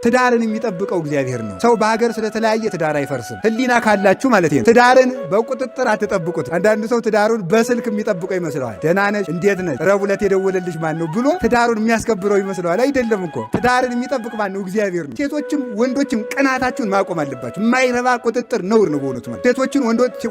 ትዳርን የሚጠብቀው እግዚአብሔር ነው። ሰው በሀገር ስለተለያየ ትዳር አይፈርስም። ህሊና ካላችሁ ማለት ነው። ትዳርን በቁጥጥር አትጠብቁት። አንዳንዱ ሰው ትዳሩን በስልክ የሚጠብቀው ይመስለዋል። ደህና ነሽ፣ እንዴት ነሽ፣ ረቡዕ ዕለት የደወለልሽ ማን ነው ብሎ ትዳሩን የሚያስከብረው ይመስለዋል። አይደለም እኮ ትዳርን የሚጠብቅ ማን ነው? እግዚአብሔር ነው። ሴቶችም ወንዶችም ቅናታችሁን ማቆም አለባችሁ። የማይረባ ቁጥጥር ነውር ነው በእውነቱ ማለት። ሴቶችን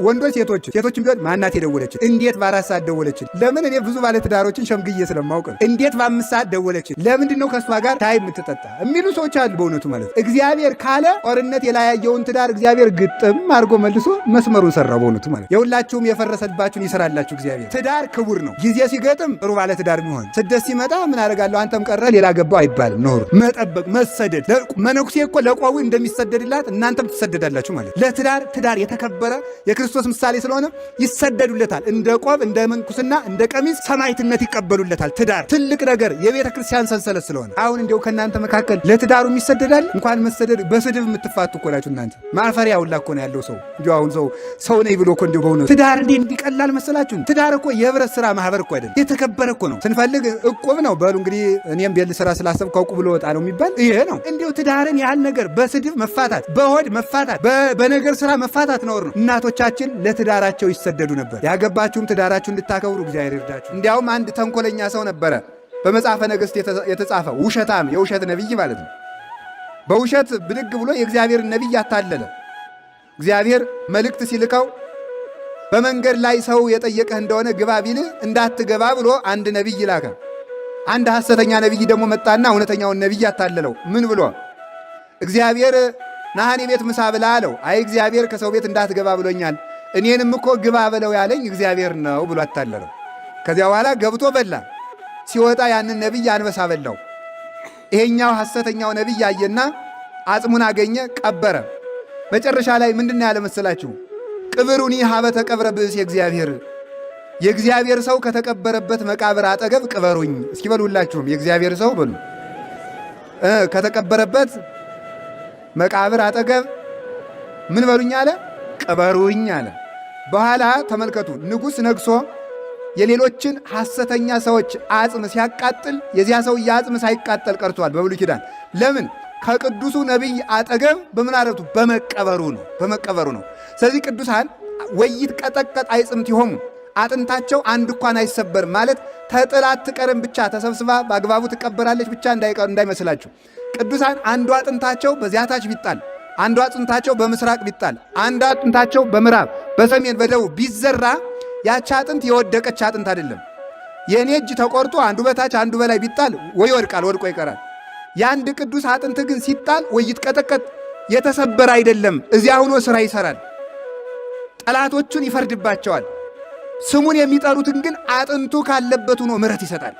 ወንዶች ሴቶችን ቢሆን ማናት የደወለችን? እንዴት በ4 ሰዓት ደወለችን? ለምን? እኔ ብዙ ባለ ትዳሮችን ሸምግዬ ስለማውቅ እንዴት በ5 ሰዓት ደወለችን? ለምንድን ነው ከእሷ ጋር ሻይ የምትጠጣ የሚሉ ሰዎች አሉ በእውነቱ ማለት። እግዚአብሔር ካለ ጦርነት የላያየውን ትዳር እግዚአብሔር ግጥም አድርጎ መልሶ መስመሩን ሰራው በእውነቱ ማለት። የሁላችሁም የፈረሰባችሁን ይሰራላችሁ እግዚአብሔር። ትዳር ክቡር ነው። ጊዜ ሲገጥም ጥሩ ባለ ትዳር የሚሆን ስደት ሲመጣ ምን አደርጋለሁ አንተም ቀረ ሌላ ገባው አይባልም። ኖሩ መጠበቅ መሰደድ። መነኩሴ እኮ ለቆቡ እንደሚሰደድላት እናንተም ትሰደዳላችሁ ማለት። ትዳር የተከበረ የክርስቶስ ምሳሌ ስለሆነ ይሰደዱለታል። እንደ ቆብ እንደ መንኩስና እንደ ቀሚስ ሰማዕትነት ይቀበሉለታል። ትዳር ትልቅ ነገር የቤተ ክርስቲያን ሰንሰለት ስለሆነ አሁን እንዲያው ከእናንተ መካከል ለትዳሩ ይሰደዳል። እንኳን መሰደድ በስድብ የምትፋቱ እኮ ናችሁ እናንተ። ማፈሪያ ሁላ እኮ ነው ያለው ሰው። እንዲያው አሁን ሰው ነኝ ብሎ እኮ እንዲያው በእውነቱ ትዳር እንዲቀላል መሰላችሁ? ትዳር እኮ የህብረት ስራ ማህበር እኮ አይደለም፣ የተከበረ እኮ ነው። ስንፈልግ እቁብ ነው በሉ እንግዲህ እኔም ቤል ስራ ስላሰብ ከእቁብ ልወጣ ነው የሚባል ይሄ ነው። እንዲያው ትዳርን ያህል ነገር በስድብ መፋታት፣ በሆድ መፋታት፣ በነገር ስራ መፋታት ነውር ነው። እናቶቻችን ለትዳራቸው ይሰደዱ ነበር። ያገባችሁም ትዳራችሁ እንድታከብሩ እግዚአብሔር ይርዳችሁ። እንዲያውም አንድ ተንኮለኛ ሰው ነበረ በመጽሐፈ ነገሥት የተጻፈ ውሸታም፣ የውሸት ነቢይ ማለት ነው። በውሸት ብድግ ብሎ የእግዚአብሔርን ነቢይ ያታለለ። እግዚአብሔር መልእክት ሲልከው በመንገድ ላይ ሰው የጠየቀህ እንደሆነ ግባ ቢልህ እንዳትገባ ብሎ አንድ ነቢይ ላከ። አንድ ሐሰተኛ ነቢይ ደግሞ መጣና እውነተኛውን ነቢይ ያታለለው። ምን ብሎ? እግዚአብሔር ናህኔ ቤት ምሳ ብላ አለው። አይ እግዚአብሔር ከሰው ቤት እንዳትገባ ብሎኛል፣ እኔንም እኮ ግባ በለው ያለኝ እግዚአብሔር ነው ብሎ አታለለው። ከዚያ በኋላ ገብቶ በላ። ሲወጣ ያንን ነቢይ አንበሳ በላው። ይሄኛው ሐሰተኛው ነቢይ ያየና አጽሙን አገኘ፣ ቀበረ። መጨረሻ ላይ ምንድን ያለ መሰላችሁ? ቅብሩኒ ሀበ ተቀብረ ብእስ የእግዚአብሔር ሰው ከተቀበረበት መቃብር አጠገብ ቅበሩኝ። እስኪ በሉላችሁም የእግዚአብሔር ሰው በሉ ከተቀበረበት መቃብር አጠገብ ምን በሉኝ አለ? ቅበሩኝ አለ። በኋላ ተመልከቱ፣ ንጉሥ ነግሶ የሌሎችን ሐሰተኛ ሰዎች አጽም ሲያቃጥል የዚያ ሰው አጽም ሳይቃጠል ቀርቷል በብሉይ ኪዳን። ለምን? ከቅዱሱ ነቢይ አጠገብ በምን አረቱ? በመቀበሩ ነው። ስለዚህ ቅዱሳን ወይት ቀጠቀጥ አይጽምት ይሆሙ አጥንታቸው አንድ እንኳን አይሰበርም ማለት ተጥላ አትቀርም ብቻ ተሰብስባ በአግባቡ ትቀበራለች ብቻ እንዳይመስላችሁ። ቅዱሳን አንዱ አጥንታቸው በዚያ ታች ቢጣል፣ አንዱ አጥንታቸው በምስራቅ ቢጣል፣ አንዱ አጥንታቸው በምዕራብ በሰሜን በደቡብ ቢዘራ ያቺ አጥንት የወደቀች አጥንት አይደለም። የእኔ እጅ ተቆርጦ አንዱ በታች አንዱ በላይ ቢጣል ወይ ይወድቃል፣ ወድቆ ይቀራል። የአንድ ቅዱስ አጥንት ግን ሲጣል ወይ ይትቀጠቀጥ የተሰበረ አይደለም፣ እዚያ ሆኖ ሥራ ይሠራል፣ ጠላቶቹን ይፈርድባቸዋል። ስሙን የሚጠሩትን ግን አጥንቱ ካለበት ሆኖ ምሕረት ይሰጣል።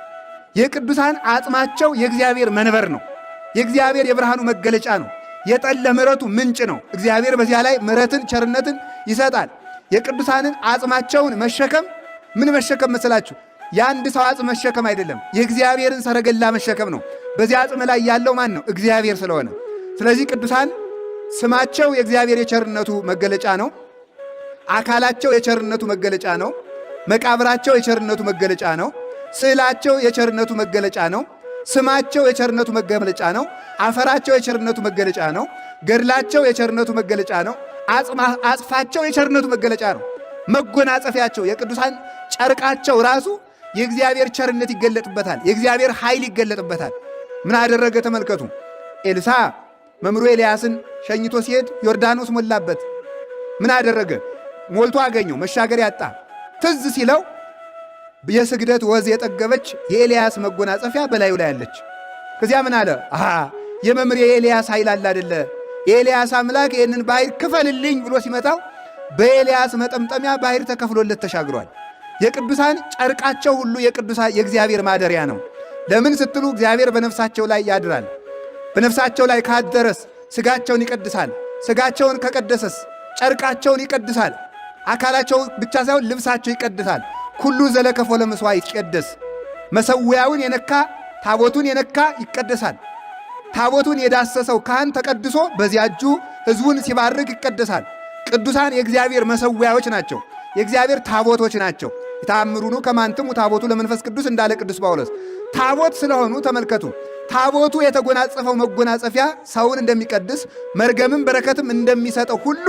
የቅዱሳን አጽማቸው የእግዚአብሔር መንበር ነው። የእግዚአብሔር የብርሃኑ መገለጫ ነው። የጠለ ምሕረቱ ምንጭ ነው። እግዚአብሔር በዚያ ላይ ምሕረትን ቸርነትን ይሰጣል። የቅዱሳንን አጽማቸውን መሸከም ምን መሸከም መስላችሁ? የአንድ ሰው አጽም መሸከም አይደለም፣ የእግዚአብሔርን ሰረገላ መሸከም ነው። በዚያ አጽም ላይ ያለው ማን ነው? እግዚአብሔር ስለሆነ። ስለዚህ ቅዱሳን ስማቸው የእግዚአብሔር የቸርነቱ መገለጫ ነው። አካላቸው የቸርነቱ መገለጫ ነው። መቃብራቸው የቸርነቱ መገለጫ ነው። ስዕላቸው የቸርነቱ መገለጫ ነው። ስማቸው የቸርነቱ መገለጫ ነው። አፈራቸው የቸርነቱ መገለጫ ነው። ገድላቸው የቸርነቱ መገለጫ ነው። አጽፋቸው የቸርነቱ መገለጫ ነው። መጎናጸፊያቸው የቅዱሳን ጨርቃቸው ራሱ የእግዚአብሔር ቸርነት ይገለጥበታል። የእግዚአብሔር ኃይል ይገለጥበታል። ምን አደረገ? ተመልከቱ። ኤልሳ መምሩ ኤልያስን ሸኝቶ ሲሄድ ዮርዳኖስ ሞላበት። ምን አደረገ? ሞልቶ አገኘው። መሻገር ያጣ ትዝ ሲለው የስግደት ወዝ የጠገበች የኤልያስ መጎናጸፊያ በላዩ ላይ አለች። ከዚያ ምን አለ? የመምሬ የኤልያስ ኃይል አለ አይደለ? የኤልያስ አምላክ ይህንን ባህር ክፈልልኝ ብሎ ሲመታው በኤልያስ መጠምጠሚያ ባህር ተከፍሎለት ተሻግሯል። የቅዱሳን ጨርቃቸው ሁሉ የእግዚአብሔር ማደሪያ ነው። ለምን ስትሉ እግዚአብሔር በነፍሳቸው ላይ ያድራል። በነፍሳቸው ላይ ካደረስ ሥጋቸውን ይቀድሳል። ሥጋቸውን ከቀደሰስ ጨርቃቸውን ይቀድሳል። አካላቸው ብቻ ሳይሆን ልብሳቸው ይቀድሳል። ኩሉ ዘለከፎ ለመስዋዕት ይቀደስ። መሠዊያውን የነካ ታቦቱን የነካ ይቀደሳል። ታቦቱን የዳሰሰው ካህን ተቀድሶ በዚያ እጁ ሕዝቡን ሲባርክ ይቀደሳል። ቅዱሳን የእግዚአብሔር መሠዊያዎች ናቸው። የእግዚአብሔር ታቦቶች ናቸው። ይታምሩኑ ከማንትሙ ታቦቱ ለመንፈስ ቅዱስ እንዳለ ቅዱስ ጳውሎስ ታቦት ስለሆኑ ተመልከቱ። ታቦቱ የተጎናጸፈው መጎናጸፊያ ሰውን እንደሚቀድስ መርገምም በረከትም እንደሚሰጠው ሁሉ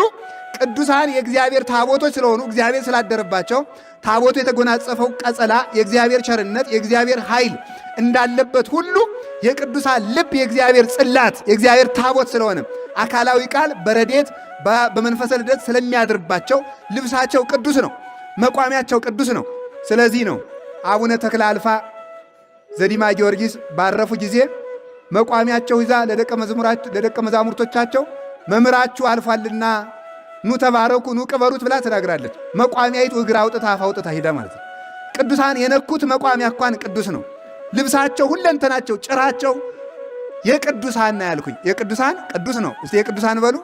ቅዱሳን የእግዚአብሔር ታቦቶች ስለሆኑ እግዚአብሔር ስላደረባቸው ታቦቱ የተጎናጸፈው ቀጸላ የእግዚአብሔር ቸርነት የእግዚአብሔር ኃይል እንዳለበት ሁሉ የቅዱሳን ልብ የእግዚአብሔር ጽላት የእግዚአብሔር ታቦት ስለሆነ አካላዊ ቃል በረዴት በመንፈሰ ልደት ስለሚያድርባቸው ልብሳቸው ቅዱስ ነው፣ መቋሚያቸው ቅዱስ ነው። ስለዚህ ነው አቡነ ተክለ አልፋ ዘዲማ ጊዮርጊስ ባረፉ ጊዜ መቋሚያቸው ይዛ ለደቀ መዛሙርቶቻቸው መምህራችሁ አልፏልና ኑ ተባረኩ ኑ ቅበሩት ብላ ተናግራለች። መቋሚያይቱ እግር አውጥታ አፍ አውጥታ ሂዳ ማለት ነው። ቅዱሳን የነኩት መቋሚያ እንኳን ቅዱስ ነው። ልብሳቸው ሁለንተናቸው ጭራቸው የቅዱሳን ያልኩኝ የቅዱሳን ቅዱስ ነው። እስቲ የቅዱሳን በሉ።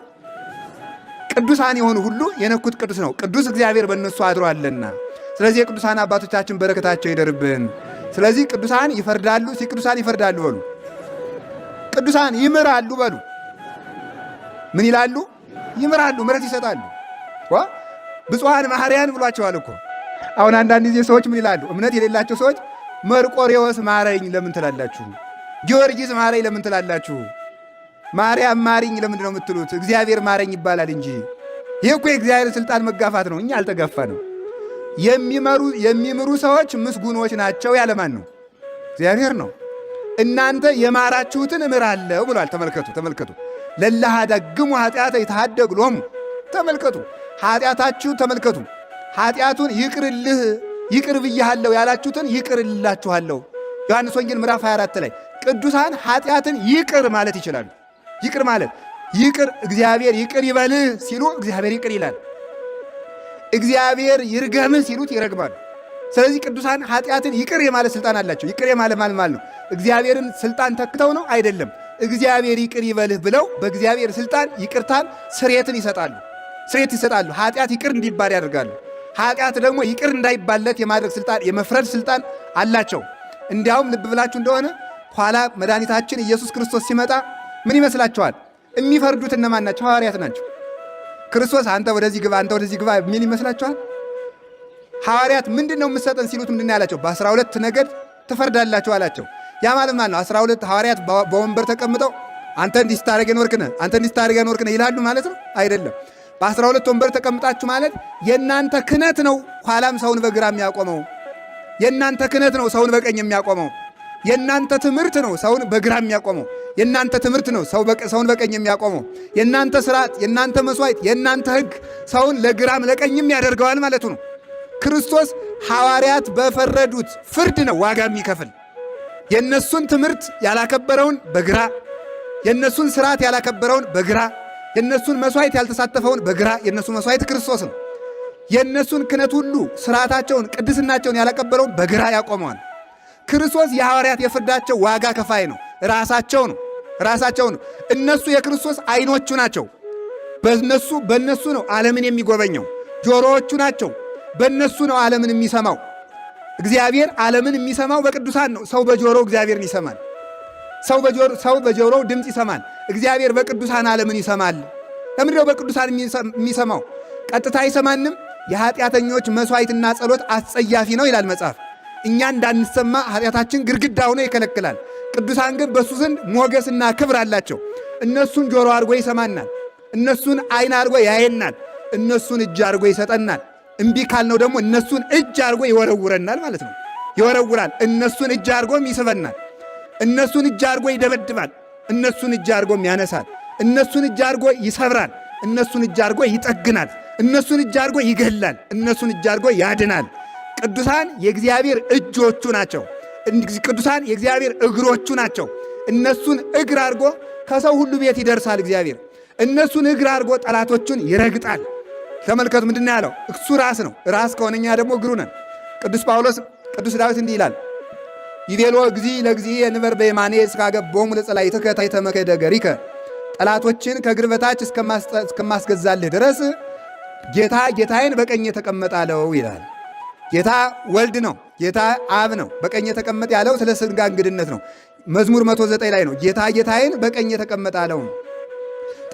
ቅዱሳን የሆኑ ሁሉ የነኩት ቅዱስ ነው። ቅዱስ እግዚአብሔር በእነሱ አድሯልና። ስለዚህ የቅዱሳን አባቶቻችን በረከታቸው ይደርብን። ስለዚህ ቅዱሳን ይፈርዳሉ። ቅዱሳን ይፈርዳሉ በሉ። ቅዱሳን ይምራሉ በሉ። ምን ይላሉ? ይምራሉ፣ ምሕረት ይሰጣሉ። ብፁዓን ማህሪያን ብሏቸዋል እኮ። አሁን አንዳንድ ጊዜ ሰዎች ምን ይላሉ? እምነት የሌላቸው ሰዎች መርቆሬዎስ ማረኝ ለምን ትላላችሁ? ጊዮርጊስ ማረኝ ለምን ትላላችሁ? ማርያም ማሪኝ ለምንድን ነው የምትሉት? እግዚአብሔር ማረኝ ይባላል እንጂ። ይህ እኮ የእግዚአብሔር ስልጣን መጋፋት ነው። እኛ አልተጋፋንም። የሚምሩ ሰዎች ምስጉኖች ናቸው ያለማን ነው? እግዚአብሔር ነው። እናንተ የማራችሁትን እምራለሁ ብሏል። ተመልከቱ። ለለሃዳግሙ ኃጢአተ ይተሃደግ ሎሙ። ተመልከቱ፣ ኃጢአታችሁን ተመልከቱ። ኃጢአቱን ይቅር ብያለሁ ያላችሁትን ይቅር እላችኋለሁ። ዮሐንስ ወንጌል ምዕራፍ 24 ላይ ቅዱሳን ኃጢአትን ይቅር ማለት ይችላሉ። ይቅር ማለት እግዚአብሔር ይቅር ይበልህ ሲሉ እግዚአብሔር ይቅር ይላል። እግዚአብሔር ይርገምህ ሲሉት ይረግማሉ። ስለዚህ ቅዱሳን ኃጢአትን ይቅር የማለት ስልጣን አላቸው። ይቅር የማለት ማለት ነው እግዚአብሔርን ስልጣን ተክተው ነው አይደለም። እግዚአብሔር ይቅር ይበልህ ብለው በእግዚአብሔር ስልጣን ይቅርታን ስርየትን ይሰጣሉ። ኃጢአት ይቅር እንዲባል ያደርጋሉ። ኃጢአት ደግሞ ይቅር እንዳይባለት የማድረግ ስልጣን የመፍረድ ስልጣን አላቸው። እንዲያውም ልብ ብላችሁ እንደሆነ ኋላ መድኃኒታችን ኢየሱስ ክርስቶስ ሲመጣ ምን ይመስላችኋል? የሚፈርዱት እነማን ናቸው? ሐዋርያት ናቸው። ክርስቶስ አንተ ወደዚህ ግባ አንተ ወደዚህ ግባ ምን ይመስላችኋል? ሐዋርያት ምንድን ነው የምትሰጠን ሲሉት ምንድን ነው ያላቸው? በ12 ነገድ ትፈርዳላችሁ አላቸው። ያ ማለት ነው 12 ሐዋርያት በወንበር ተቀምጠው አንተ እንዲህ ስታደርግ ኖርክ ነህ ይላሉ ማለት ነው? አይደለም። በ12 ወንበር ተቀምጣችሁ ማለት የእናንተ ክህነት ነው ኋላም ሰውን በግራ የሚያቆመው። የእናንተ ክህነት ነው ሰውን በቀኝ የሚያቆመው። የእናንተ ትምህርት ነው ሰውን በግራ የሚያቆመው። የእናንተ ትምህርት ነው ሰውን በቀኝ የሚያቆመው። የእናንተ ስርዓት፣ የእናንተ መስዋዕት፣ የእናንተ ሕግ ሰውን ለግራም ለቀኝም ያደርገዋል ማለቱ ነው። ክርስቶስ ሐዋርያት በፈረዱት ፍርድ ነው ዋጋ የሚከፍል። የእነሱን ትምህርት ያላከበረውን በግራ፣ የእነሱን ስርዓት ያላከበረውን በግራ፣ የእነሱን መስዋዕት ያልተሳተፈውን በግራ። የእነሱ መስዋዕት ክርስቶስ ነው። የእነሱን ክህነት ሁሉ ስርዓታቸውን፣ ቅድስናቸውን ያላከበረውን በግራ ያቆመዋል። ክርስቶስ የሐዋርያት የፍርዳቸው ዋጋ ከፋይ ነው። ራሳቸው ነው። እነሱ የክርስቶስ ዓይኖቹ ናቸው። በእነሱ ነው ዓለምን የሚጎበኘው። ጆሮዎቹ ናቸው። በእነሱ ነው ዓለምን የሚሰማው። እግዚአብሔር ዓለምን የሚሰማው በቅዱሳን ነው። ሰው በጆሮው እግዚአብሔርን ይሰማል። ሰው በጆሮው ድምፅ ይሰማል። እግዚአብሔር በቅዱሳን ዓለምን ይሰማል። ለምንድነው በቅዱሳን የሚሰማው? ቀጥታ አይሰማንም። የኃጢአተኞች መሥዋዕትና ጸሎት አስጸያፊ ነው ይላል መጽሐፍ። እኛ እንዳንሰማ ኃጢአታችን ግድግዳ ሆኖ ይከለክላል። ቅዱሳን ግን በእሱ ዘንድ ሞገስና ክብር አላቸው። እነሱን ጆሮ አድርጎ ይሰማናል። እነሱን ዓይን አድርጎ ያየናል። እነሱን እጅ አድርጎ ይሰጠናል። እምቢ ካልነው ደግሞ እነሱን እጅ አድርጎ ይወረውረናል ማለት ነው። ይወረውራል። እነሱን እጅ አድርጎም ይስበናል። እነሱን እጅ አድርጎ ይደበድባል። እነሱን እጅ አድርጎም ያነሳል። እነሱን እጅ አድርጎ ይሰብራል። እነሱን እጅ አድርጎ ይጠግናል። እነሱን እጅ አድርጎ ይገላል። እነሱን እጅ አድርጎ ያድናል። ቅዱሳን የእግዚአብሔር እጆቹ ናቸው። ቅዱሳን የእግዚአብሔር እግሮቹ ናቸው። እነሱን እግር አድርጎ ከሰው ሁሉ ቤት ይደርሳል እግዚአብሔር። እነሱን እግር አድርጎ ጠላቶቹን ይረግጣል። ተመልከቱ፣ ምንድን ነው ያለው? እሱ ራስ ነው። ራስ ከሆነኛ ደግሞ እግሩ ነን። ቅዱስ ዳዊት እንዲህ ይላል፣ ይቤሎ እግዚእ ለእግዚእ ንበር በየማኔ እስካገቦሙ ለጸላእትከ ታሕተ መከደ ገሪከ። ጠላቶችን ከእግር በታች እስከማስገዛልህ ድረስ ጌታ ጌታዬን በቀኝ ተቀመጥ አለው ይላል። ጌታ ወልድ ነው። ጌታ አብ ነው። በቀኝ ተቀመጥ ያለው ስለ ሥጋ እንግድነት ነው። መዝሙር 109 ላይ ነው። ጌታ ጌታዬን በቀኝ ተቀመጥ አለው።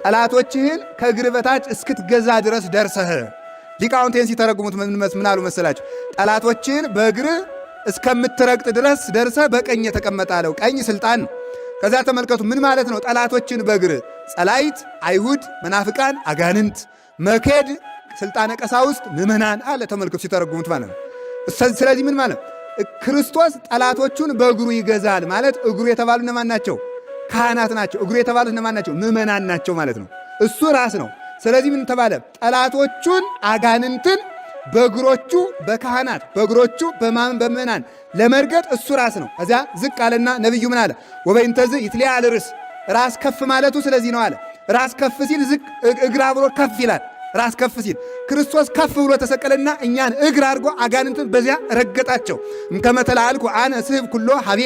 ጠላቶችህን ከእግር በታች እስክትገዛ ድረስ ደርሰህ። ሊቃውንቴን ሲተረጉሙት ምን አሉ መሰላችሁ? ጠላቶችህን በእግር እስከምትረግጥ ድረስ ደርሰህ በቀኝ ተቀመጥ አለው። ቀኝ ስልጣን ነው። ከዛ ተመልከቱ ምን ማለት ነው? ጠላቶችን በእግር ጸላይት አይሁድ፣ መናፍቃን፣ አጋንንት፣ መኬድ ስልጣነ ቀሳውስት፣ ምዕመናን አለ። ተመልከቱ ሲተረጉሙት ማለት ነው። ስለዚህ ምን ማለት ክርስቶስ ጠላቶቹን በእግሩ ይገዛል ማለት እግሩ የተባሉ እነማን ናቸው? ካህናት ናቸው። እግሩ የተባሉት እነማን ናቸው? ምዕመናን ናቸው ማለት ነው። እሱ ራስ ነው። ስለዚህ ምን ተባለ? ጠላቶቹን አጋንንትን በእግሮቹ በካህናት በእግሮቹ በምዕመናን ለመርገጥ እሱ ራስ ነው። እዚያ ዝቅ አለና ነቢዩ ምን አለ? ወበይንተዝ ይትለዓል ርእስ፣ ራስ ከፍ ማለቱ ስለዚህ ነው አለ። ራስ ከፍ ሲል ዝቅ እግር አብሮ ከፍ ይላል። ራስ ከፍ ሲል ክርስቶስ ከፍ ብሎ ተሰቀለና እኛን እግር አድርጎ አጋንንትን በዚያ ረገጣቸው። እምከመ ተለዓልኩ አነ ስሕብ ኩሎ ሀቤ፣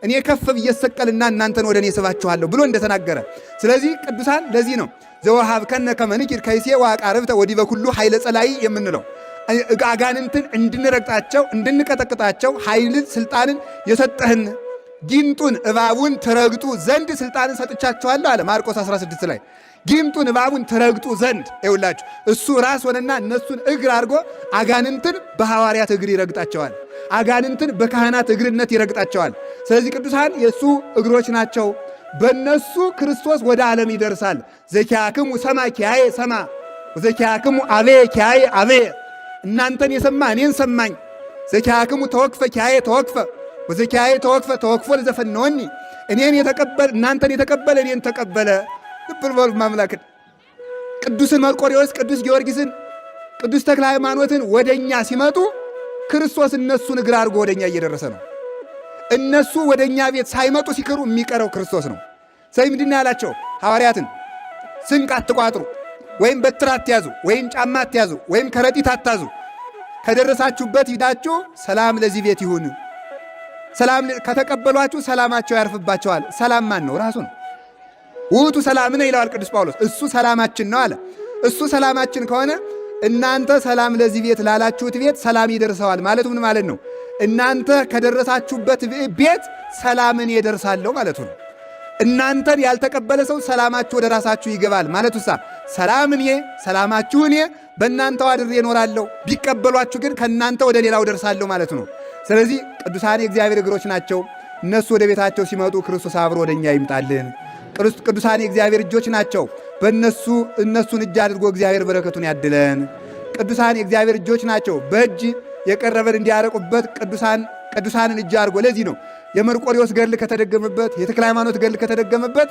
እኔ ከፍ ብዬ እሰቀልና እናንተን ወደ እኔ ስባችኋለሁ ብሎ እንደተናገረ። ስለዚህ ቅዱሳን ለዚህ ነው ዘወሀብከነ ከመ ንኪር ከይሴ ወአቃርብተ ወዲበ ኩሉ ኃይለ ጸላኢ የምንለው። አጋንንትን እንድንረግጣቸው እንድንቀጠቅጣቸው ኃይልን ስልጣንን የሰጠህን ጊንጡን እባቡን ትረግጡ ዘንድ ስልጣንን ሰጥቻቸዋለሁ አለ ማርቆስ 16 ላይ። ጊንጡን እባቡን ትረግጡ ዘንድ ይውላችሁ እሱ ራስ ሆነና እነሱን እግር አድርጎ አጋንንትን በሐዋርያት እግር ይረግጣቸዋል። አጋንንትን በካህናት እግርነት ይረግጣቸዋል። ስለዚህ ቅዱሳን የእሱ እግሮች ናቸው። በእነሱ ክርስቶስ ወደ ዓለም ይደርሳል። ዘኪያክሙ ሰማ ኪያዬ ሰማ ወዘኪያክሙ አቤ ኪያዬ አቤ፣ እናንተን የሰማ እኔን ሰማኝ። ዘኪያክሙ ተወክፈ ኪያዬ ተወክፈ ወዘኪያዬ ተወክፈ ተወክፎ ለዘፈነወኒ፣ እኔን የተቀበለ እናንተን የተቀበለ እኔን ተቀበለ። ልብልበሉ ማምላክን ቅዱስን መርቆሬዎስ፣ ቅዱስ ጊዮርጊስን፣ ቅዱስ ተክለ ሃይማኖትን ወደኛ ሲመጡ ክርስቶስ እነሱን እግር አድርጎ ወደኛ እየደረሰ ነው። እነሱ ወደኛ ቤት ሳይመጡ ሲቀሩ የሚቀረው ክርስቶስ ነው። ስለዚህ ምንድን ነው ያላቸው ሐዋርያትን? ስንቅ አትቋጥሩ፣ ወይም በትር አትያዙ፣ ወይም ጫማ አትያዙ፣ ወይም ከረጢት አታዙ። ከደረሳችሁበት ሂዳችሁ ሰላም ለዚህ ቤት ይሁን። ሰላም ከተቀበሏችሁ ሰላማቸው ያርፍባቸዋል። ሰላም ማን ነው? ራሱ ነው። ውእቱ ሰላምነ ይለዋል ቅዱስ ጳውሎስ። እሱ ሰላማችን ነው አለ። እሱ ሰላማችን ከሆነ እናንተ ሰላም ለዚህ ቤት ላላችሁት ቤት ሰላም ይደርሰዋል ማለቱ ምን ማለት ነው? እናንተ ከደረሳችሁበት ቤት ሰላምን ይደርሳለሁ ማለቱ ነው። እናንተን ያልተቀበለ ሰው ሰላማችሁ ወደ ራሳችሁ ይገባል ማለቱ ሰላም እኔ ሰላማችሁ እኔ በእናንተው አድሬ እኖራለሁ፣ ቢቀበሏችሁ ግን ከእናንተ ወደ ሌላው ደርሳለሁ ማለቱ ነው። ስለዚህ ቅዱሳን የእግዚአብሔር እግሮች ናቸው። እነሱ ወደ ቤታቸው ሲመጡ ክርስቶስ አብሮ ወደኛ ይምጣልን። ቅዱሳን የእግዚአብሔር እጆች ናቸው። በእነሱ እነሱን እጅ አድርጎ እግዚአብሔር በረከቱን ያድለን። ቅዱሳን የእግዚአብሔር እጆች ናቸው። በእጅ የቀረበን እንዲያረቁበት ቅዱሳንን እጅ አድርጎ። ለዚህ ነው የመርቆሬዎስ ገድል ከተደገመበት የተክለ ሃይማኖት ገድል ከተደገመበት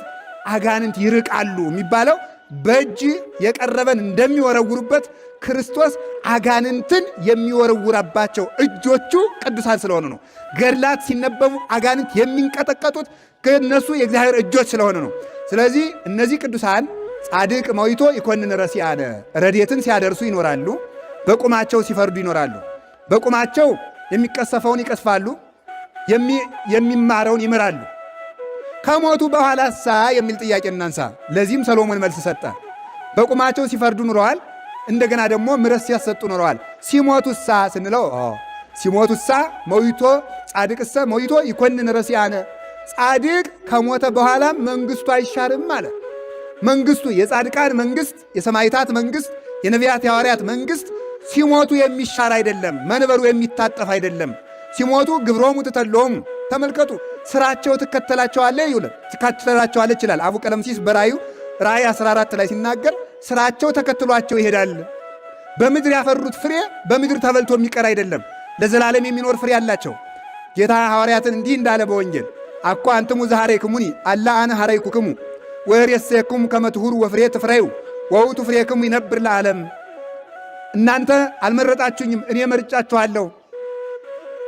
አጋንንት ይርቃሉ የሚባለው። በእጅ የቀረበን እንደሚወረውሩበት ክርስቶስ አጋንንትን የሚወረውራባቸው እጆቹ ቅዱሳን ስለሆኑ ነው። ገድላት ሲነበቡ አጋንንት የሚንቀጠቀጡት ከእነሱ የእግዚአብሔር እጆች ስለሆኑ ነው። ስለዚህ እነዚህ ቅዱሳን ጻድቅ መዊቶ ይኮንን ረሲአነ፣ ረድኤትን ሲያደርሱ ይኖራሉ። በቁማቸው ሲፈርዱ ይኖራሉ። በቁማቸው የሚቀሰፈውን ይቀስፋሉ፣ የሚማረውን ይምራሉ። ከሞቱ በኋላሳ የሚል ጥያቄ እናንሳ። ለዚህም ሰሎሞን መልስ ሰጠ። በቁማቸው ሲፈርዱ ኑረዋል። እንደገና ደግሞ ምሕረት ሲያሰጡ ኑረዋል። ሲሞቱሳ ስንለው ሲሞቱሳ መዊቶ ጻድቅሰ መዊቶ ይኮንን ረሲአነ፣ ጻድቅ ከሞተ በኋላ መንግስቱ አይሻርም አለ። መንግስቱ የጻድቃን መንግስት፣ የሰማዕታት መንግስት፣ የነቢያት የሐዋርያት መንግስት ሲሞቱ የሚሻር አይደለም። መንበሩ የሚታጠፍ አይደለም። ሲሞቱ ግብሮሙ ትተሎሙ፣ ተመልከቱ ስራቸው ትከተላቸዋለች ይላል አቡ ቀለምሲስ በራእዩ ራእይ 14 ላይ ሲናገር ስራቸው ተከትሏቸው ይሄዳል። በምድር ያፈሩት ፍሬ በምድር ተበልቶ የሚቀር አይደለም፣ ለዘላለም የሚኖር ፍሬ አላቸው። ጌታ ሐዋርያትን እንዲህ እንዳለ በወንጌል አኳ አንትሙ ዘሐረይክሙኒ አላ አነ ሐረይኩክሙ ወሬሰየክሙ ከመ ትሁሩ ወፍሬ ትፍረዩ ወውእቱ ፍሬክሙ ይነብር ለዓለም። እናንተ አልመረጣችሁኝም፣ እኔ መርጫችኋለሁ።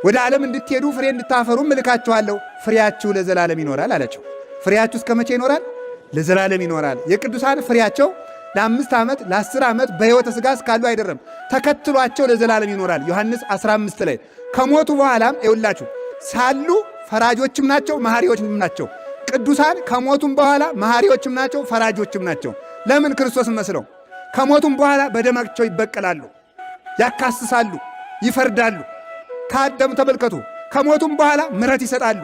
ወደ ዓለም እንድትሄዱ ፍሬ እንድታፈሩ እልካችኋለሁ። ፍሬያችሁ ለዘላለም ይኖራል አላቸው። ፍሬያችሁ እስከ መቼ ይኖራል? ለዘላለም ይኖራል። የቅዱሳን ፍሬያቸው ለ5 ዓመት ለ10 ዓመት በሕይወተ ሥጋ እስካሉ አይደለም፣ ተከትሏቸው ለዘላለም ይኖራል። ዮሐንስ 15 ላይ ከሞቱ በኋላም ይውላችሁ ሳሉ ፈራጆችም ናቸው መሐሪዎችም ናቸው። ቅዱሳን ከሞቱም በኋላ መሐሪዎችም ናቸው ፈራጆችም ናቸው። ለምን? ክርስቶስን መስለው ከሞቱም በኋላ በደማቸው ይበቀላሉ፣ ያካስሳሉ፣ ይፈርዳሉ። ካደም ተመልከቱ፣ ከሞቱም በኋላ ምሕረት ይሰጣሉ።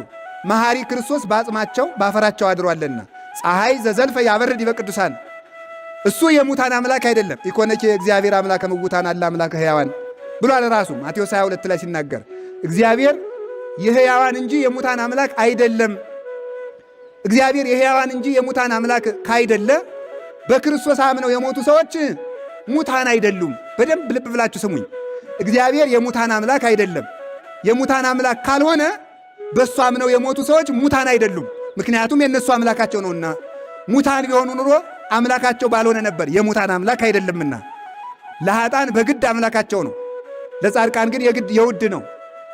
መሐሪ ክርስቶስ በአጽማቸው ባፈራቸው አድሯልና ፀሐይ ዘዘልፈ ያበርድ ዲበ ቅዱሳን። እሱ የሙታን አምላክ አይደለም። ኢኮነኪ እግዚአብሔር አምላከ ምውታን አለ አምላከ ሕያዋን ብሏል ራሱ ማቴዎስ 22 ላይ ሲናገር እግዚአብሔር የሕያዋን እንጂ የሙታን አምላክ አይደለም። እግዚአብሔር የሕያዋን እንጂ የሙታን አምላክ ካይደለ በክርስቶስ አምነው የሞቱ ሰዎች ሙታን አይደሉም። በደንብ ልብ ብላችሁ ስሙኝ። እግዚአብሔር የሙታን አምላክ አይደለም። የሙታን አምላክ ካልሆነ በእሱ አምነው የሞቱ ሰዎች ሙታን አይደሉም። ምክንያቱም የእነሱ አምላካቸው ነውና። ሙታን ቢሆኑ ኑሮ አምላካቸው ባልሆነ ነበር። የሙታን አምላክ አይደለምና ለኃጥአን በግድ አምላካቸው ነው፣ ለጻድቃን ግን የውድ ነው።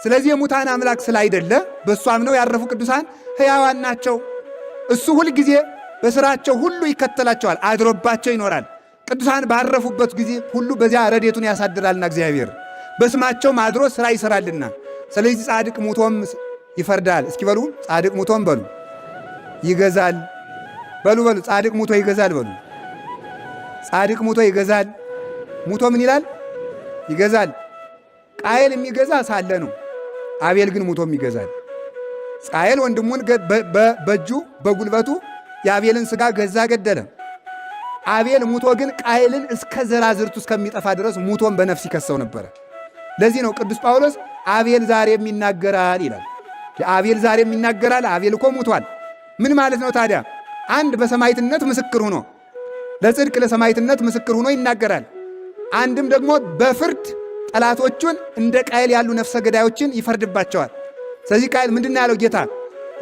ስለዚህ የሙታን አምላክ ስላይደለ በእሱ አምነው ያረፉ ቅዱሳን ሕያዋን ናቸው። እሱ ሁል ጊዜ በሥራቸው ሁሉ ይከተላቸዋል፣ አድሮባቸው ይኖራል። ቅዱሳን ባረፉበት ጊዜ ሁሉ በዚያ ረድኤቱን ያሳድራልና እግዚአብሔር በስማቸውም አድሮ ሥራ ይሠራልና። ስለዚህ ጻድቅ ሙቶም ይፈርዳል። እስኪ በሉ ጻድቅ ሙቶም በሉ ይገዛል። በሉ ጻድቅ ሙቶ ይገዛል። በሉ ጻድቅ ሙቶ ይገዛል። ሙቶ ምን ይላል? ይገዛል። ቃየል የሚገዛ ሳለ ነው። አቤል ግን ሙቶም ይገዛል። ቃየል ወንድሙን በእጁ በጉልበቱ የአቤልን ሥጋ ገዛ፣ ገደለ። አቤል ሙቶ ግን ቃየልን እስከ ዘራዝርቱ እስከሚጠፋ ድረስ ሙቶም በነፍስ ይከሰው ነበረ። ለዚህ ነው ቅዱስ ጳውሎስ አቤል ዛሬም ይናገራል ይላል። አቤል ዛሬም ይናገራል። አቤል እኮ ሙቷል። ምን ማለት ነው ታዲያ? አንድ በሰማዕትነት ምስክር ሆኖ ለጽድቅ ለሰማዕትነት ምስክር ሆኖ ይናገራል። አንድም ደግሞ በፍርድ ጠላቶቹን እንደ ቃየል ያሉ ነፍሰ ገዳዮችን ይፈርድባቸዋል። ስለዚህ ቃየል ምንድን ያለው ጌታ?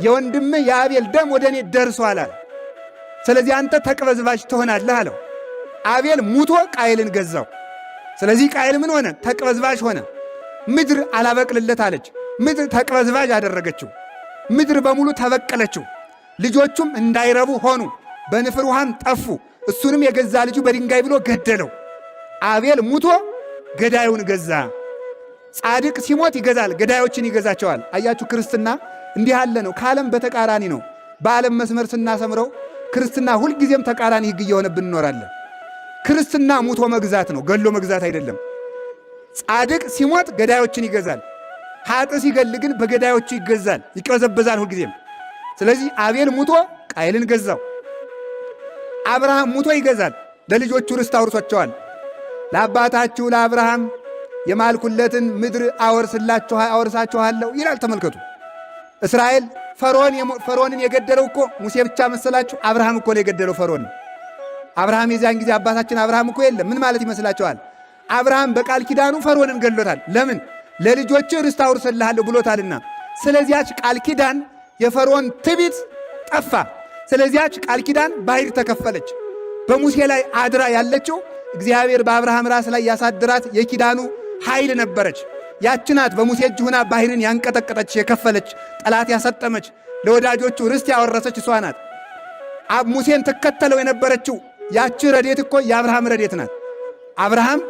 የወንድምህ የአቤል ደም ወደ እኔ ደርሷል አለ። ስለዚህ አንተ ተቅበዝባዥ ትሆናለህ አለው። አቤል ሙቶ ቃየልን ገዛው። ስለዚህ ቃየል ምን ሆነ? ተቅበዝባዥ ሆነ። ምድር አላበቅልለት አለች። ምድር ተቅበዝባዥ አደረገችው። ምድር በሙሉ ተበቀለችው። ልጆቹም እንዳይረቡ ሆኑ፣ በንፍር ውሃም ጠፉ። እሱንም የገዛ ልጁ በድንጋይ ብሎ ገደለው። አቤል ሙቶ ገዳዩን ገዛ። ጻድቅ ሲሞት ይገዛል፣ ገዳዮችን ይገዛቸዋል። አያችሁ፣ ክርስትና እንዲህ ያለ ነው። ከዓለም በተቃራኒ ነው። በዓለም መስመር ስናሰምረው ክርስትና ሁልጊዜም ተቃራኒ ሕግ እየሆነብን እንኖራለን። ክርስትና ሙቶ መግዛት ነው፣ ገሎ መግዛት አይደለም። ጻድቅ ሲሞት ገዳዮችን ይገዛል። ኃጥእ ሲገል ግን በገዳዮቹ ይገዛል፣ ይቀበዘበዛል ሁልጊዜም። ስለዚህ አቤል ሙቶ ቃየልን ገዛው። አብርሃም ሙቶ ይገዛል፣ ለልጆቹ ርስት አውርሷቸዋል። ለአባታችሁ ለአብርሃም የማልኩለትን ምድር አወርሳችኋለሁ ይላል። ተመልከቱ። እስራኤል ፈርዖንን የገደለው እኮ ሙሴ ብቻ መሰላችሁ? አብርሃም እኮ ነው የገደለው ፈርዖን። አብርሃም የዚያን ጊዜ አባታችን አብርሃም እኮ የለም። ምን ማለት ይመስላችኋል? አብርሃም በቃል ኪዳኑ ፈርዖንን ገድሎታል። ለምን? ለልጆች ርስት አውርስልሃለሁ ብሎታልና። ስለዚያች ቃል ኪዳን የፈርዖን ትዕቢት ጠፋ። ስለዚያች ቃል ኪዳን ባሕር ተከፈለች። በሙሴ ላይ አድራ ያለችው እግዚአብሔር በአብርሃም ራስ ላይ ያሳድራት የኪዳኑ ኃይል ነበረች። ያችናት በሙሴ እጅ ሆና ባሕርን ያንቀጠቀጠች፣ የከፈለች፣ ጠላት ያሰጠመች፣ ለወዳጆቹ ርስት ያወረሰች እሷ ናት። ሙሴን ትከተለው የነበረችው ያቺ ረድኤት እኮ የአብርሃም ረድኤት ናት። አብርሃም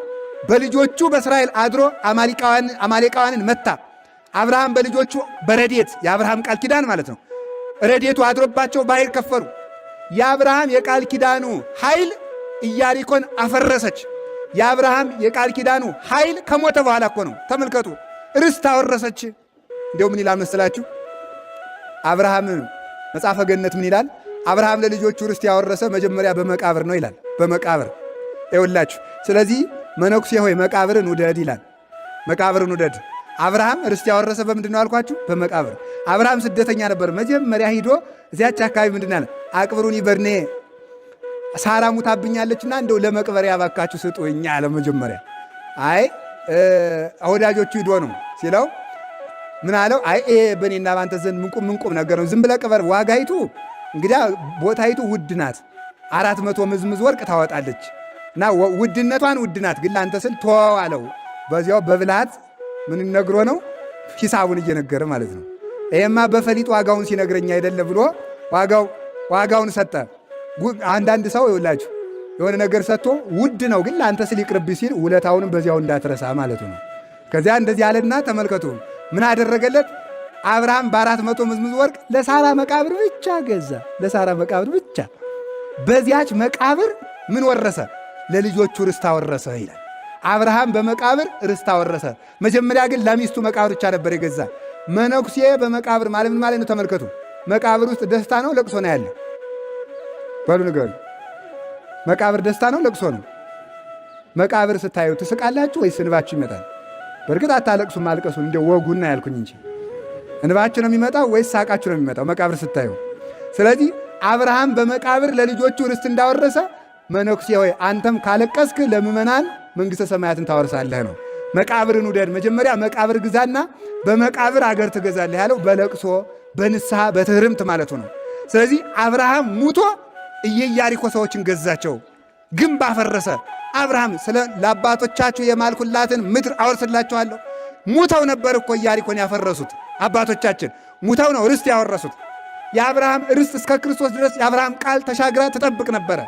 በልጆቹ በእስራኤል አድሮ አማሌቃውያንን መታ። አብርሃም በልጆቹ በረድኤት የአብርሃም ቃል ኪዳን ማለት ነው፣ ረድኤቱ አድሮባቸው ባሕር ከፈሉ። የአብርሃም የቃል ኪዳኑ ኃይል ኢያሪኮን አፈረሰች። የአብርሃም የቃል ኪዳኑ ኃይል ከሞተ በኋላ እኮ ነው። ተመልከቱ፣ ርስት አወረሰች። እንዲያው ምን ይላል መስላችሁ? አብርሃም መጽሐፈ ገነት ምን ይላል? አብርሃም ለልጆቹ ርስት ያወረሰ መጀመሪያ በመቃብር ነው ይላል። በመቃብር ይውላችሁ። ስለዚህ መነኩሴ ሆይ መቃብርን ውደድ ይላል። መቃብርን ውደድ። አብርሃም ርስት ያወረሰ በምንድን ነው አልኳችሁ? በመቃብር። አብርሃም ስደተኛ ነበር። መጀመሪያ ሂዶ እዚያች አካባቢ ምንድን አለ? አቅብሩኒ በርኔ ሳራ ሙታብኛለችና እንደው ለመቅበሪያ ባካችሁ ስጡኝ አለ። መጀመሪያ አይ ወዳጆቹ ሂዶ ነው ሲለው ምን አለው? አይ ይሄ በእኔና ባንተ ዘንድ ምንቁም ነገር ነው፣ ዝም ብለህ ቅበር። ዋጋይቱ እንግዲህ ቦታይቱ ውድ ናት፣ 400 ምዝምዝ ወርቅ ታወጣለች እና ውድነቷን ውድ ናት፣ ግን ላንተ ስል ተወው አለው። በዚያው በብልሃት ምን ነግሮ ነው? ሂሳቡን እየነገረ ማለት ነው። ይሄማ በፈሊጥ ዋጋውን ሲነግረኝ አይደለ ብሎ ዋጋውን ሰጠ። አንዳንድ ሰው ይውላችሁ የሆነ ነገር ሰጥቶ ውድ ነው ግን ለአንተ ስል ይቅርብ ሲል ውለታውንም በዚያው እንዳትረሳ ማለቱ ነው። ከዚያ እንደዚህ አለና ተመልከቱ ምን አደረገለት? አብርሃም በ400 ምዝምዝ ወርቅ ለሳራ መቃብር ብቻ ገዛ። ለሳራ መቃብር ብቻ። በዚያች መቃብር ምን ወረሰ? ለልጆቹ ርስት አወረሰ ይላል። አብርሃም በመቃብር ርስት አወረሰ። መጀመሪያ ግን ለሚስቱ መቃብር ብቻ ነበር የገዛ። መነኩሴ በመቃብር ማለት ምን ማለት ነው? ተመልከቱ። መቃብር ውስጥ ደስታ ነው ለቅሶ ነው ያለ? በሉ ንገሩ። መቃብር ደስታ ነው ለቅሶ ነው? መቃብር ስታዩ ትስቃላችሁ ወይስ እንባችሁ ይመጣል? በእርግጥ አታለቅሱም። ማልቀሱ እንደ ወጉና ያልኩኝ እንጂ እንባችሁ ነው የሚመጣው ወይስ ሳቃችሁ ነው የሚመጣው? መቃብር ስታዩ ስለዚህ አብርሃም በመቃብር ለልጆቹ ርስት እንዳወረሰ መነኩሴ ሆይ አንተም ካለቀስክ ለምእመናን መንግሥተ ሰማያትን ታወርሳለህ ነው። መቃብርን ውደድ። መጀመሪያ መቃብር ግዛና በመቃብር አገር ትገዛለህ ያለው በለቅሶ በንስሐ በትህርምት ማለቱ ነው። ስለዚህ አብርሃም ሙቶ ኢያሪኮ ሰዎችን ገዛቸው፣ ግንብ አፈረሰ። አብርሃም ስለ ለአባቶቻችሁ የማልኩላትን ምድር አወርስላችኋለሁ። ሙተው ነበር እኮ ኢያሪኮን ያፈረሱት አባቶቻችን፣ ሙተው ነው ርስት ያወረሱት። የአብርሃም ርስት እስከ ክርስቶስ ድረስ የአብርሃም ቃል ተሻግራ ትጠብቅ ነበረ።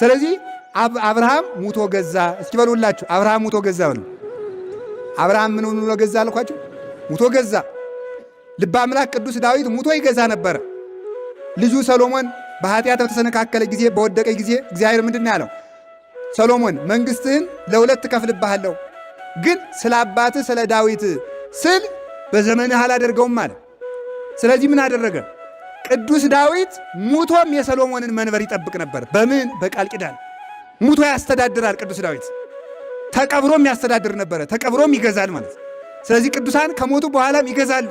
ስለዚህ አብርሃም ሙቶ ገዛ። እስኪ በሉላችሁ አብርሃም ሙቶ ገዛ ነው። አብርሃም ምን ሆኖ ገዛ አልኳችሁ? ሙቶ ገዛ። ልበ አምላክ ቅዱስ ዳዊት ሙቶ ይገዛ ነበረ። ልጁ ሰሎሞን በኃጢአት በተሰነካከለ ጊዜ በወደቀ ጊዜ እግዚአብሔር ምንድን ነው ያለው? ሰሎሞን መንግሥትህን ለሁለት እከፍልብሃለሁ፣ ግን ስለ አባትህ ስለ ዳዊት ስል በዘመንህ አላደርገውም አለ። ስለዚህ ምን አደረገ? ቅዱስ ዳዊት ሙቶም የሰሎሞንን መንበር ይጠብቅ ነበር። በምን? በቃል ኪዳን ሙቶ ያስተዳድራል ቅዱስ ዳዊት። ተቀብሮም ያስተዳድር ነበረ፣ ተቀብሮም ይገዛል ማለት። ስለዚህ ቅዱሳን ከሞቱ በኋላም ይገዛሉ፣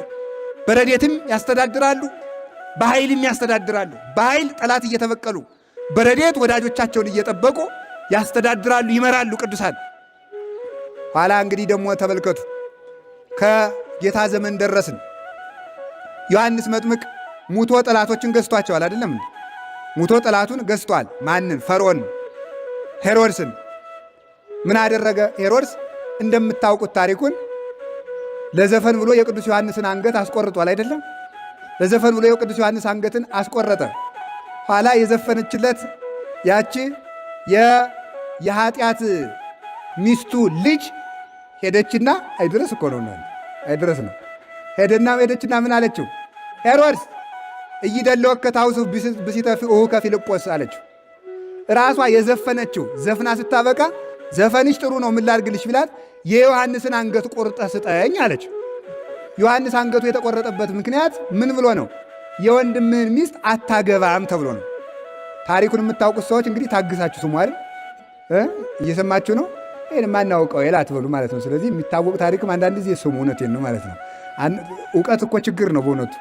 በረድኤትም ያስተዳድራሉ፣ በኃይልም ያስተዳድራሉ። በኃይል ጠላት እየተበቀሉ በረድኤት ወዳጆቻቸውን እየጠበቁ ያስተዳድራሉ፣ ይመራሉ ቅዱሳን። ኋላ እንግዲህ ደግሞ ተመልከቱ፣ ከጌታ ዘመን ደረስን። ዮሐንስ መጥምቅ ሙቶ ጠላቶችን ገዝቷቸዋል አይደለም? ሙቶ ጠላቱን ገዝቷል። ማንን? ፈርዖን ሄሮድስን። ምን አደረገ ሄሮድስ? እንደምታውቁት ታሪኩን ለዘፈን ብሎ የቅዱስ ዮሐንስን አንገት አስቆርጧል አይደለም? ለዘፈን ብሎ የቅዱስ ዮሐንስ አንገትን አስቆረጠ። ኋላ የዘፈነችለት ያቺ የኃጢአት ሚስቱ ልጅ ሄደችና አይድረስ እኮ ነው አይድረስ ነው ሄደችና ምን አለችው? ሄሮድስ እይደለወከ ታውሱ ብሲተፊኡሁ ከፊልጶስ አለችው። ራሷ የዘፈነችው ዘፍና ስታበቃ ዘፈንሽ ጥሩ ነው ምን ላድርግልሽ ቢላት የዮሐንስን አንገት ቆርጠህ ስጠኝ አለችው። ዮሐንስ አንገቱ የተቆረጠበት ምክንያት ምን ብሎ ነው? የወንድምህን ሚስት አታገባም ተብሎ ነው። ታሪኩን የምታውቁት ሰዎች እንግዲህ ታግሳችሁ ስሙ አይደል? እየሰማችሁ ነው። ይህን ማናውቀው የላ አትበሉ ማለት ነው። ስለዚህ የሚታወቅ ታሪክም አንዳንድ ጊዜ ስሙ። እውነቴን ነው ማለት ነው። እውቀት እኮ ችግር ነው በእውነቱ።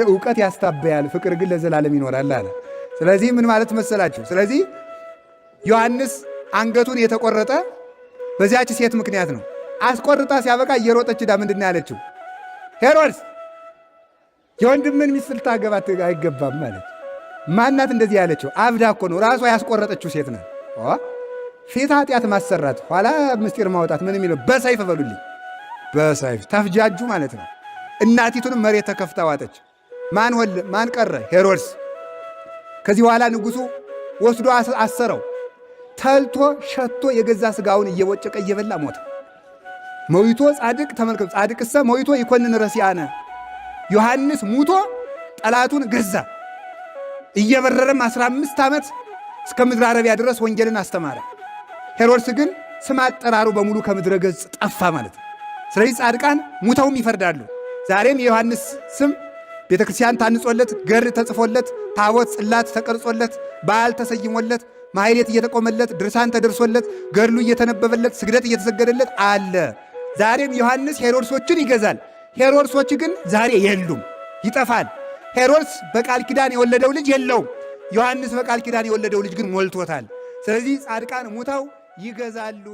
እውቀት ያስታበያል፣ ፍቅር ግን ለዘላለም ይኖራል አለ። ስለዚህ ምን ማለት መሰላችሁ? ስለዚህ ዮሐንስ አንገቱን የተቆረጠ በዚያች ሴት ምክንያት ነው። አስቆርጣ ሲያበቃ እየሮጠች ዳ ምንድን ያለችው? ሄሮድስ የወንድምን ሚስት ልታገባት አይገባም ማለት። ማናት እንደዚህ ያለችው? አብዳ እኮ ነው። ራሷ ያስቆረጠችው ሴት ናት። ፊት ኃጢአት ማሰራት፣ ኋላ ምስጢር ማውጣት። ምን የሚለው? በሰይፍ በሉልኝ፣ በሰይፍ ተፍጃጁ ማለት ነው። እናቲቱንም መሬት ተከፍታ ዋጠች። ማን ቀረ? ሄሮድስ። ከዚህ በኋላ ንጉሡ ወስዶ አሰረው። ተልቶ ሸቶ የገዛ ስጋውን እየቦጨቀ እየበላ ሞተ። መዊቶ ጻድቅ ተመልከቱ። ጻድቅሰ መዊቶ ይኮንን ረሲአነ። ዮሐንስ ሙቶ ጠላቱን ገዛ። እየበረረም 15 ዓመት እስከ ምድረ አረቢያ ድረስ ወንጌልን አስተማረ። ሄሮድስ ግን ስም አጠራሩ በሙሉ ከምድረ ገጽ ጠፋ ማለት ነው። ስለዚህ ጻድቃን ሙተውም ይፈርዳሉ። ዛሬም የዮሐንስ ስም ቤተ ክርስቲያን ታንጾለት፣ ገድል ተጽፎለት፣ ታቦት ጽላት ተቀርጾለት፣ በዓል ተሰይሞለት፣ ማሕሌት እየተቆመለት፣ ድርሳን ተደርሶለት፣ ገድሉ እየተነበበለት፣ ስግደት እየተሰገደለት አለ። ዛሬም ዮሐንስ ሄሮድሶችን ይገዛል። ሄሮድሶች ግን ዛሬ የሉም፣ ይጠፋል። ሄሮድስ በቃል ኪዳን የወለደው ልጅ የለውም። ዮሐንስ በቃል ኪዳን የወለደው ልጅ ግን ሞልቶታል። ስለዚህ ጻድቃን ሙተው ይገዛሉ።